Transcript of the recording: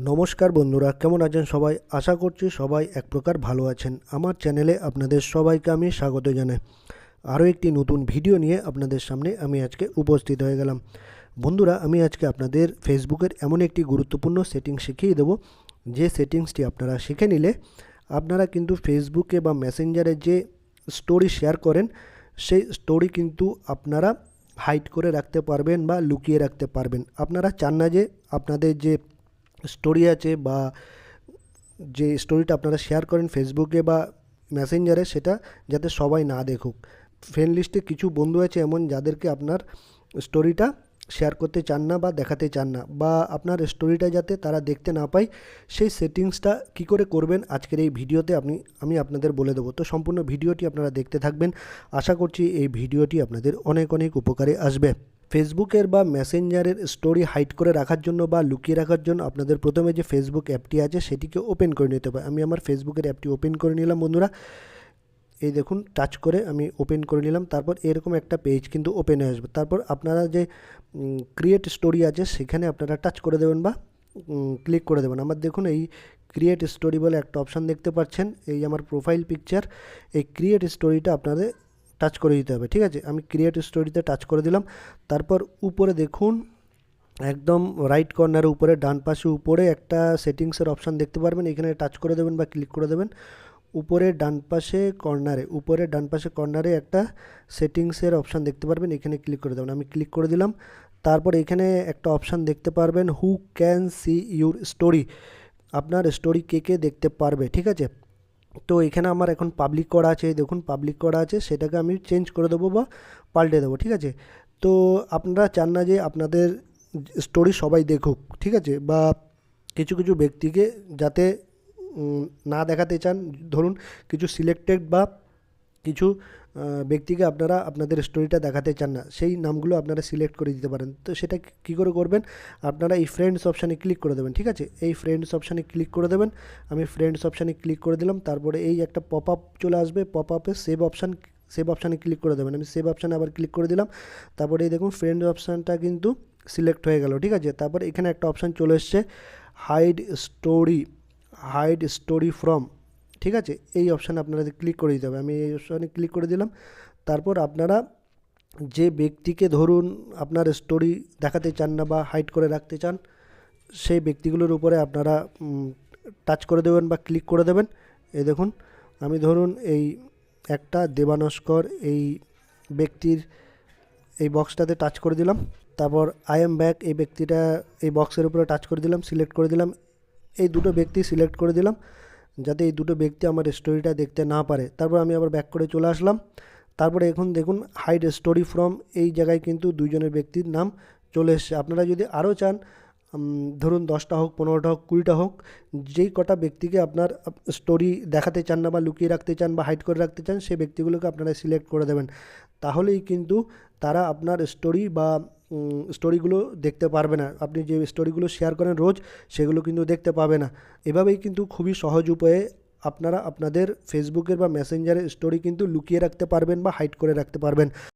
নমস্কার বন্ধুরা, কেমন আছেন সবাই? আশা করছি সবাই এক প্রকার ভালো আছেন। আমার চ্যানেলে আপনাদের সবাইকে আমি স্বাগত জানাই। আরও একটি নতুন ভিডিও নিয়ে আপনাদের সামনে আমি আজকে উপস্থিত হয়ে গেলাম। বন্ধুরা, আমি আজকে আপনাদের ফেসবুকের এমন একটি গুরুত্বপূর্ণ সেটিংস শিখিয়ে দেবো, যে সেটিংসটি আপনারা শিখে নিলে আপনারা কিন্তু ফেসবুকে বা মেসেঞ্জারে যে স্টোরি শেয়ার করেন, সেই স্টোরি কিন্তু আপনারা হাইড করে রাখতে পারবেন বা লুকিয়ে রাখতে পারবেন। আপনারা চান না যে আপনাদের যে স্টোরি আছে বা যে স্টোরিটা আপনারা শেয়ার করেন ফেসবুকে বা মেসেঞ্জারে, সেটা যাতে সবাই না দেখুক। ফ্রেন্ড লিস্টে কিছু বন্ধু আছে এমন, যাদেরকে আপনার স্টোরিটা শেয়ার করতে চান না বা দেখাতে চান না, বা আপনার স্টোরিটা যাতে তারা দেখতে না পায়, সেই সেটিংসটা কি করে করবেন আজকের এই ভিডিওতে আমি আপনাদের বলে দেবো। তো সম্পূর্ণ ভিডিওটি আপনারা দেখতে থাকবেন। আশা করছি এই ভিডিওটি আপনাদের অনেক অনেক উপকারে আসবে। ফেসবুকের বা মেসেঞ্জারের স্টোরি হাইড করে রাখার জন্য বা লুকিয়ে রাখার জন্য আপনাদের প্রথমে যে ফেসবুক অ্যাপটি আছে সেটিকে ওপেন করে নিতে হবে। আমি আমার ফেসবুকের অ্যাপটি ওপেন করে নিলাম বন্ধুরা। এই দেখুন, টাচ করে আমি ওপেন করে নিলাম। তারপর এরকম একটা পেজ কিন্তু ওপেন হয়ে আসবে। তারপর আপনারা যে ক্রিয়েট স্টোরি আছে সেখানে আপনারা টাচ করে দেবেন বা ক্লিক করে দেবেন। আমার দেখুন এই ক্রিয়েট স্টোরি বলে একটা অপশান দেখতে পাচ্ছেন, এই আমার প্রোফাইল পিকচার। এই ক্রিয়েট স্টোরিটা আপনাদের টাচ করে দিতে হবে, ঠিক আছে? আমি ক্রিয়েট স্টোরিতে টাচ করে দিলাম। তারপর উপরে দেখুন, একদম রাইট কর্নারের উপরে ডান পাশে উপরে একটা সেটিংসের অপশান দেখতে পারবেন। এখানে টাচ করে দেবেন বা ক্লিক করে দেবেন। উপরে ডান পাশে কর্নারে একটা সেটিংসের অপশান দেখতে পারবেন, এখানে ক্লিক করে দেবেন। আমি ক্লিক করে দিলাম। তারপর এখানে একটা অপশান দেখতে পারবেন, who can see your story. আপনার স্টোরি কে কে দেখতে পারবে, ঠিক আছে? তো এখানে আমার এখন পাবলিক করা আছে, দেখুন পাবলিক করা আছে, সেটাকে আমি চেঞ্জ করে দেবো বা পাল্টে দেবো, ঠিক আছে? তো আপনারা চান না যে আপনাদের স্টোরি সবাই দেখুক, ঠিক আছে? বা কিছু কিছু ব্যক্তিকে যাতে না দেখাতে চান, ধরুন কিছু সিলেক্টেড বা কিছু ব্যক্তিকে আপনারা আপনাদের স্টোরিটা দেখাতে চান না, সেই নামগুলো আপনারা সিলেক্ট করে দিতে পারেন। তো সেটা কী করে করবেন? আপনারা এই ফ্রেন্ডস অপশানে ক্লিক করে দেবেন, ঠিক আছে? এই ফ্রেন্ডস অপশানে ক্লিক করে দেবেন। আমি ফ্রেন্ডস অপশানে ক্লিক করে দিলাম। তারপরে এই একটা পপ আপ চলে আসবে, পপ আপে সেভ অপশানে ক্লিক করে দেবেন। আমি সেভ অপশানে আবার ক্লিক করে দিলাম। তারপরে এই দেখুন ফ্রেন্ডস অপশানটা কিন্তু সিলেক্ট হয়ে গেল, ঠিক আছে? তারপরে এখানে একটা অপশান চলে এসছে, হাইড স্টোরি ফ্রম, ঠিক আছে? এই অপশানে আপনাদের ক্লিক করে দিতে হবে। আমি এই অপশানে ক্লিক করে দিলাম। তারপর আপনারা যে ব্যক্তিকে ধরুন আপনার স্টোরি দেখাতে চান না বা হাইড করে রাখতে চান, সেই ব্যক্তিগুলোর উপরে আপনারা টাচ করে দেবেন বা ক্লিক করে দেবেন। এই দেখুন, আমি ধরুন এই একটা দেবানস্কর এই ব্যক্তির এই বক্সটাতে টাচ করে দিলাম। তারপর আই এম ব্যাক এই ব্যক্তিটা এই বক্সের উপরে টাচ করে দিলাম, সিলেক্ট করে দিলাম। এই দুটো ব্যক্তি সিলেক্ট করে দিলাম, যাতে এই দুটো ব্যক্তি আমার স্টোরিটা দেখতে না পারে। তারপর আমি আবার ব্যাক করে চলে আসলাম। তারপরে এখন দেখুন হাইড স্টোরি ফ্রম, এই জায়গায় কিন্তু দুইজনের ব্যক্তির নাম চলে এসছে। আপনারা যদি আরও চান, ধরুন 10টা হোক, 15টা হোক, 20টা হোক, যেই কটা ব্যক্তিকে আপনার স্টোরি দেখাতে চান না বা লুকিয়ে রাখতে চান বা হাইড করে রাখতে চান, সেই ব্যক্তিগুলোকে আপনারা সিলেক্ট করে দেবেন। তাহলেই কিন্তু তারা আপনার স্টোরি বা স্টোরিগুলো দেখতে পারবে না। আপনি যে স্টোরিগুলো শেয়ার করেন রোজ, সেগুলো কিন্তু দেখতে পাবে না। এভাবেই কিন্তু খুবই সহজ উপায়ে আপনারা আপনাদের ফেসবুকের বা মেসেঞ্জারের স্টোরি কিন্তু লুকিয়ে রাখতে পারবেন বা হাইড করে রাখতে পারবেন।